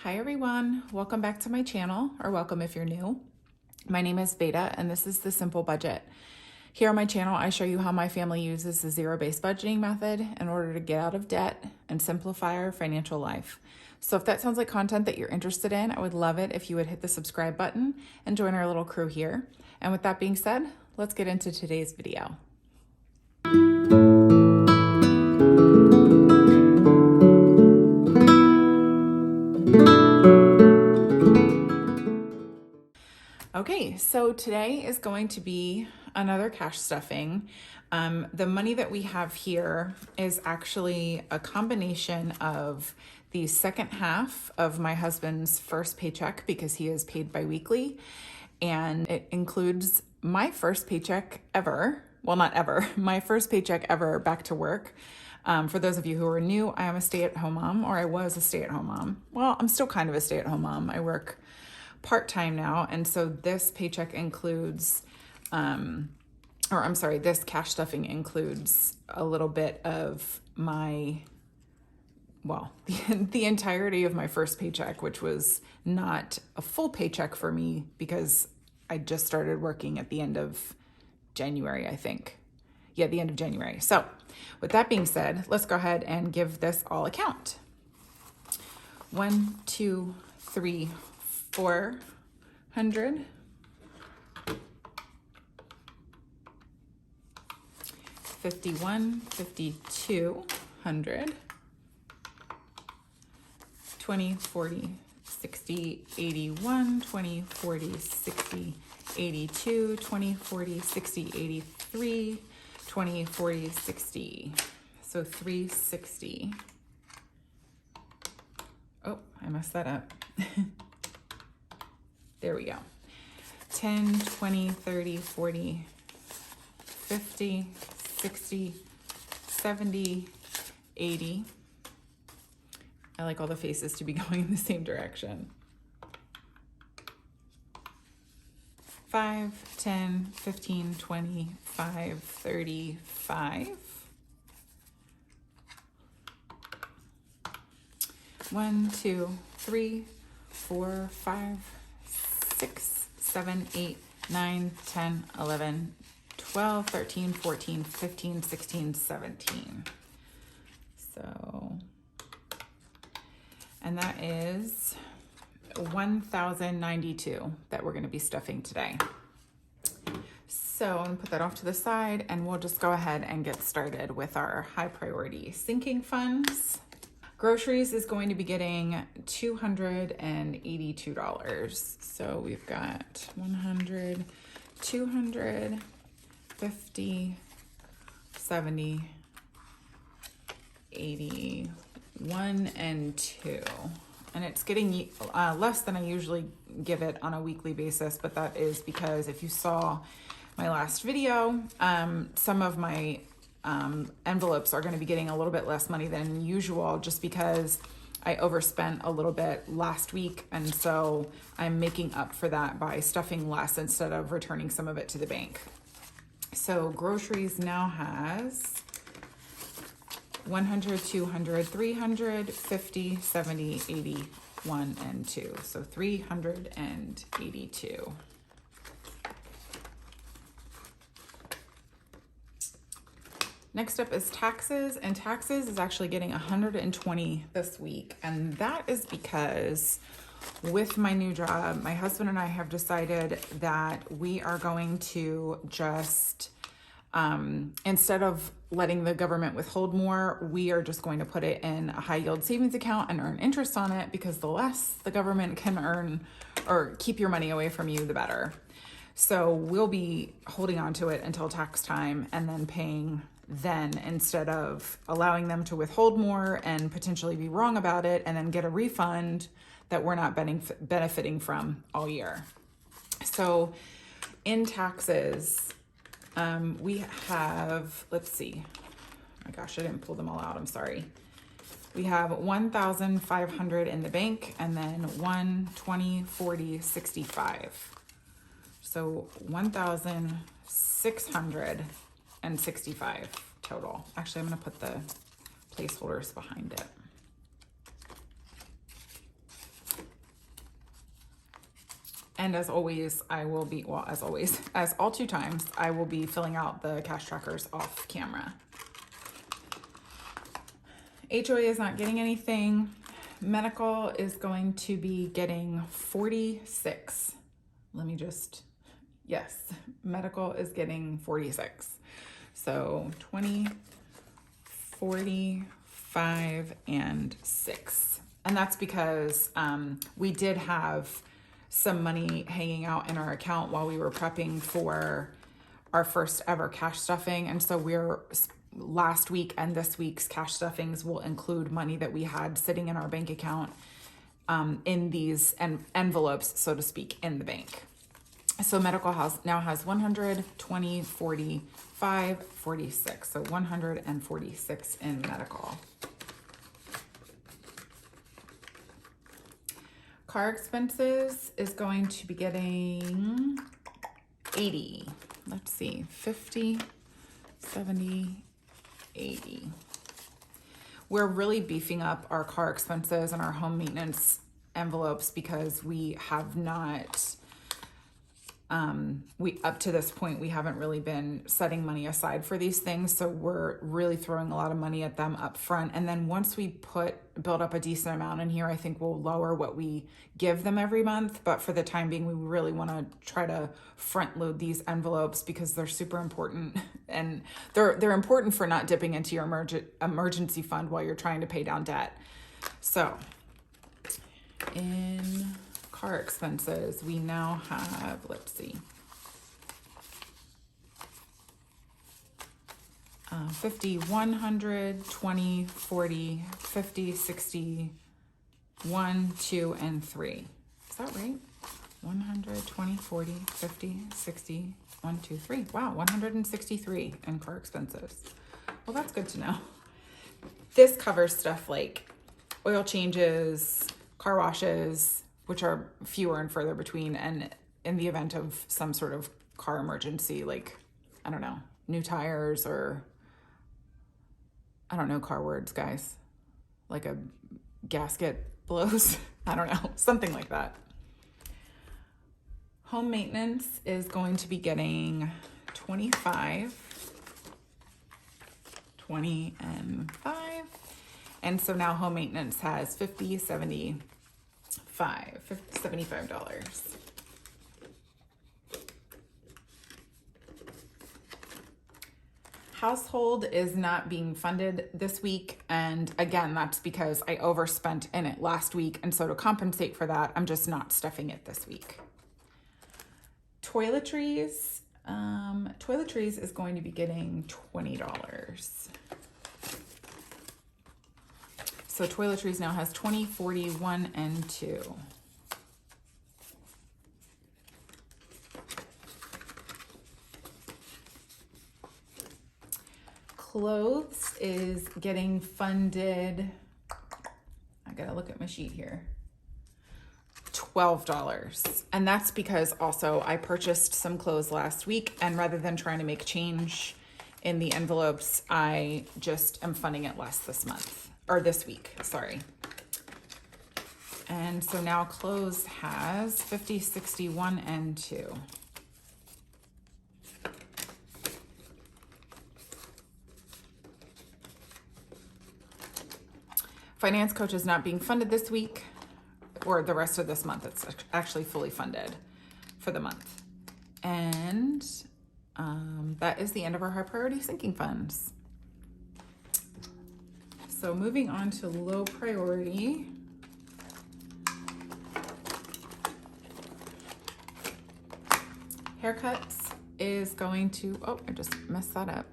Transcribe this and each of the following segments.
Hi everyone, welcome back to my channel, or welcome if you're new. My name is Veda and this is The Simple Budget. Here on my channel, I show you how my family uses the zero-based budgeting method in order to get out of debt and simplify our financial life. So if that sounds like content that you're interested in, I would love it if you would hit the subscribe button and join our little crew here. And with that being said, let's get into today's video. Okay, so today is going to be another cash stuffing. The money that we have here is actually a combination of the second half of my husband's first paycheck because he is paid biweekly, and it includes my first paycheck ever. Well, not ever, my first paycheck ever back to work. For those of you who are new, I am a stay-at-home mom, or I was a stay-at-home mom. Well, I'm still kind of a stay-at-home mom. I work part-time now, and so this paycheck includes, this cash stuffing includes a little bit of my, the entirety of my first paycheck, which was not a full paycheck for me because I just started working at the end of January, I think. Yeah, the end of January. So with that being said, let's go ahead and give this all a count. 1, 2, 3, 400, 51, 5200, 20, 40, 60, 81, 20, 40, 60, 82, 20, 40, 60, 83, 20, 40, 60. So 360. Oh, I messed that up. There we go. 10, 20, 30, 40, 50, 60, 70, 80. I like all the faces to be going in the same direction. 5, 10, 15, 20, 5, 30, 5. 1, 2, 3, 4, 5, 6, 7, 8, 9, 10, 11, 12, 13, 14, 15, 16, 17. So, and that is 1,092 that we're going to be stuffing today. So I'm going to put that off to the side and we'll just go ahead and get started with our high priority sinking funds. Groceries is going to be getting $282. So we've got 100, 200, 50, 70, 80, 1 and 2. And it's getting less than I usually give it on a weekly basis, but that is because if you saw my last video, some of my envelopes are going to be getting a little bit less money than usual just because I overspent a little bit last week, and so I'm making up for that by stuffing less instead of returning some of it to the bank. So groceries now has 100, 200, 300, 50, 70, 80, 1 and 2. So 382. Next up is taxes, and taxes is actually getting 120 this week. And that is because with my new job, my husband and I have decided that we are going to just, instead of letting the government withhold more, we are just going to put it in a high yield savings account and earn interest on it, because the less the government can earn or keep your money away from you, the better. So we'll be holding on to it until tax time and then paying then, instead of allowing them to withhold more and potentially be wrong about it and then get a refund that we're not benefiting from all year. So in taxes, we have, let's see, oh my gosh, I didn't pull them all out, I'm sorry. We have 1,500 in the bank, and then 1, 20, 40, 65. So 1,665 total. Actually, I'm going to put the placeholders behind it. And as always, I will be, well, as always, as all 2 times, I will be filling out the cash trackers off camera. HOA is not getting anything. Medical is going to be getting 46. Let me just, yes, medical is getting 46. So 20, 45, and 6. And that's because we did have some money hanging out in our account while we were prepping for our first ever cash stuffing. And so last week and this week's cash stuffings will include money that we had sitting in our bank account in these envelopes, so to speak, in the bank. So medical now has 100, 20, 45, 46. So 146 in medical. Car expenses is going to be getting 80. Let's see, 50, 70, 80. We're really beefing up our car expenses and our home maintenance envelopes because we have not, up to this point, we haven't really been setting money aside for these things. So we're really throwing a lot of money at them up front. And then once we build up a decent amount in here, I think we'll lower what we give them every month. But for the time being, we really want to try to front load these envelopes because they're super important. And they're important for not dipping into your emergency fund while you're trying to pay down debt. So in car expenses, we now have, let's see, 50, 100, 20, 40, 50, 60, 1, 2, and 3. Is that right? 100, 20, 40, 50, 60, 1, 2, 3. Wow, 163 in car expenses. Well, that's good to know. This covers stuff like oil changes, car washes, which are fewer and further between, and in the event of some sort of car emergency, like, I don't know, new tires or, I don't know car words, guys, like a gasket blows, I don't know, something like that. Home maintenance is going to be getting 25, 20, and 5. And so now home maintenance has 50, 70, $75. Household is not being funded this week. And again, that's because I overspent in it last week. And so to compensate for that, I'm just not stuffing it this week. Toiletries. Toiletries is going to be getting $20. So toiletries now has 20, 40, 1, and 2. Clothes is getting funded, I gotta look at my sheet here, $12. And that's because also I purchased some clothes last week, and rather than trying to make change in the envelopes, I just am funding it less this month. Or this week, sorry. And so now clothes has 50, 60, 1, and 2. Finance coach is not being funded this week or the rest of this month. It's actually fully funded for the month. And that is the end of our high priority sinking funds. So moving on to low priority. Haircuts is going to, oh, I just messed that up.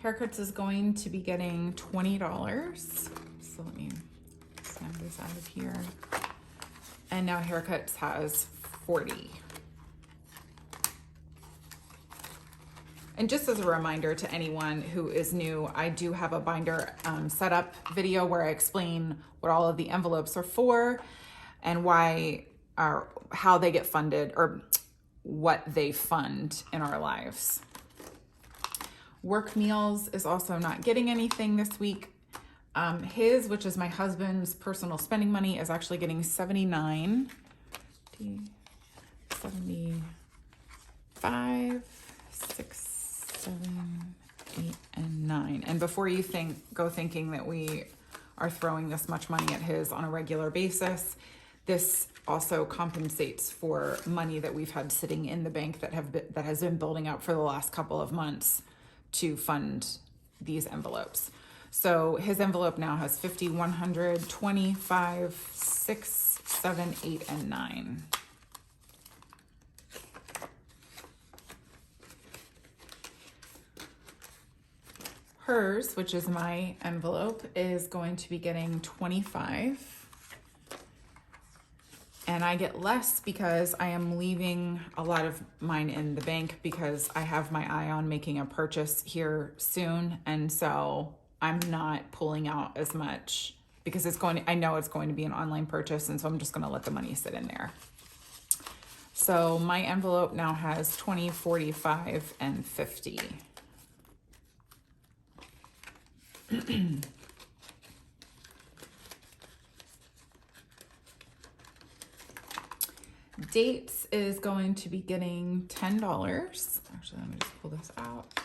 Haircuts is going to be getting $20. So let me snap this out of here. And now haircuts has 40. And just as a reminder to anyone who is new, I do have a binder setup video where I explain what all of the envelopes are for and how they get funded or what they fund in our lives. Work meals is also not getting anything this week. Which is my husband's personal spending money, is actually getting $79. 75, 6, 7, 8, and 9. And before you go thinking that we are throwing this much money at his on a regular basis, this also compensates for money that we've had sitting in the bank that has been building up for the last couple of months to fund these envelopes. So his envelope now has 50, 100, 25, 6, 7, 8, and 9. Hers, which is my envelope, is going to be getting 25. And I get less because I am leaving a lot of mine in the bank because I have my eye on making a purchase here soon. And so I'm not pulling out as much because I know it's going to be an online purchase. And so I'm just going to let the money sit in there. So my envelope now has 20, 45, and 50. Dates is going to be getting $10. Actually, let me just pull this out.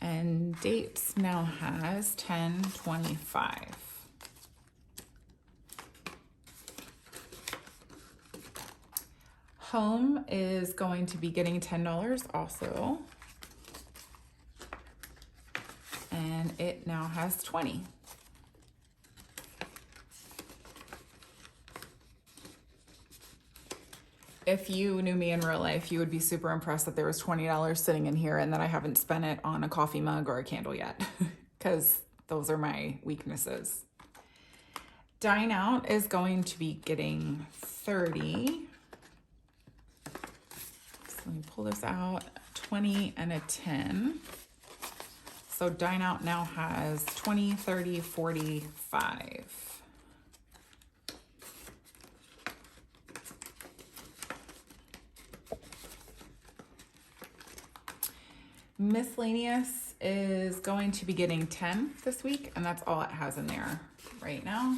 And Dates now has 10.25. Home is going to be getting $10 also. And it now has 20. If you knew me in real life, you would be super impressed that there was $20 sitting in here and that I haven't spent it on a coffee mug or a candle yet, because those are my weaknesses. Dine Out is going to be getting 30. So let me pull this out, 20 and a 10. So Dine Out now has 20, 30, 45. Miscellaneous is going to be getting 10 this week, and that's all it has in there right now.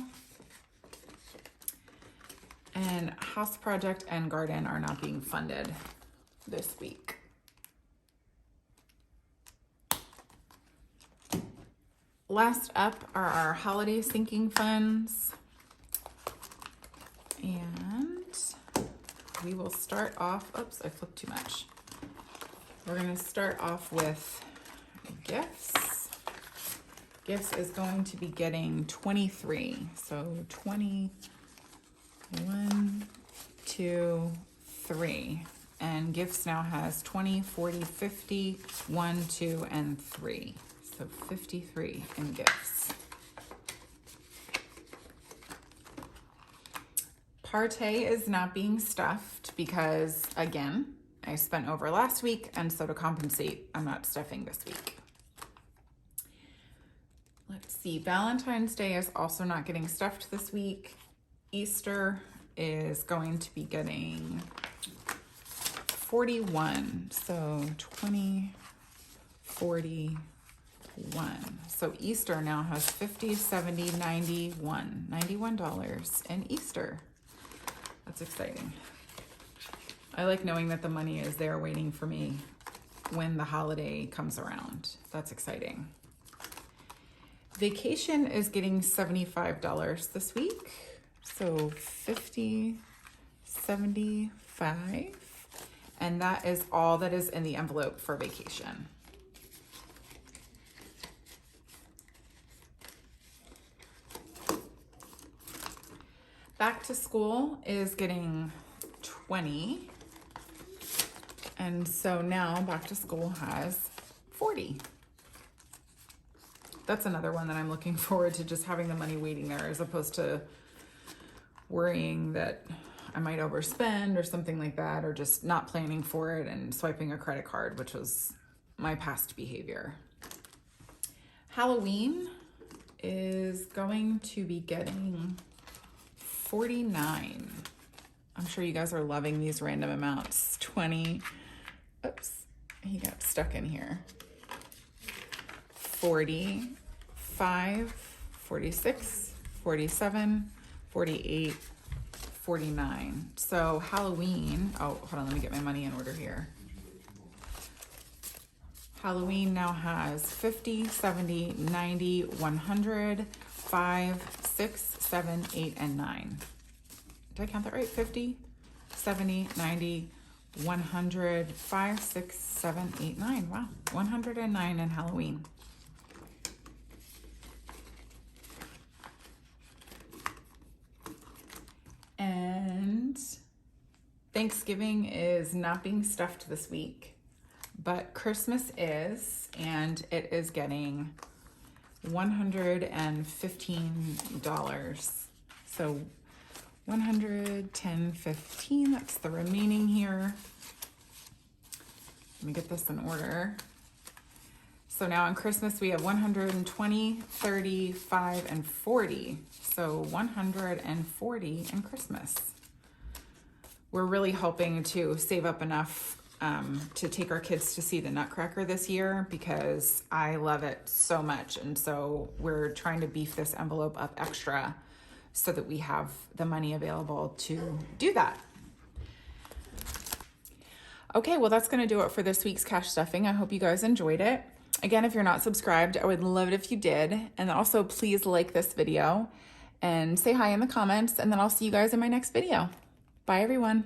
And House Project and Garden are not being funded this week. Last up are our holiday sinking funds. And we will start off, oops, I flipped too much. We're going to start off with gifts. Gifts is going to be getting 23. So 20, 1, 2, 3. And gifts now has 20, 40, 50, 1, 2, and 3. So 53 in gifts. Partay is not being stuffed because, again, I spent over last week, and so to compensate, I'm not stuffing this week. Let's see, Valentine's Day is also not getting stuffed this week. Easter is going to be getting 41, so 20, 41. So Easter now has 50, 70, 91, $91 in Easter. That's exciting. I like knowing that the money is there waiting for me when the holiday comes around. That's exciting. Vacation is getting $75 this week. So 50, 75. And that is all that is in the envelope for vacation. Back to school is getting 20. And so now back to school has 40. That's another one that I'm looking forward to, just having the money waiting there as opposed to worrying that I might overspend or something like that, or just not planning for it and swiping a credit card, which was my past behavior. Halloween is going to be getting 49. I'm sure you guys are loving these random amounts. 20, oops, he got stuck in here. 45, 46, 47, 48, $49. So Halloween, oh, hold on, let me get my money in order here. Halloween now has 50, 70, 90, 100, 5, 6, 7, 8, and 9. Did I count that right? 50, 70, 90, 100, 5, 6, 7, 8, 9. Wow, 109 in Halloween. And Thanksgiving is not being stuffed this week, but Christmas is, and it is getting $115. So 110, 15, that's the remaining here. Let me get this in order. So now on Christmas, we have 120, 30, 5, and 40. So 140 in Christmas. We're really hoping to save up enough to take our kids to see the Nutcracker this year because I love it so much. And so we're trying to beef this envelope up extra so that we have the money available to do that. Okay, well, that's gonna do it for this week's cash stuffing. I hope you guys enjoyed it. Again, if you're not subscribed, I would love it if you did. And also please like this video and say hi in the comments, and then I'll see you guys in my next video. Bye everyone.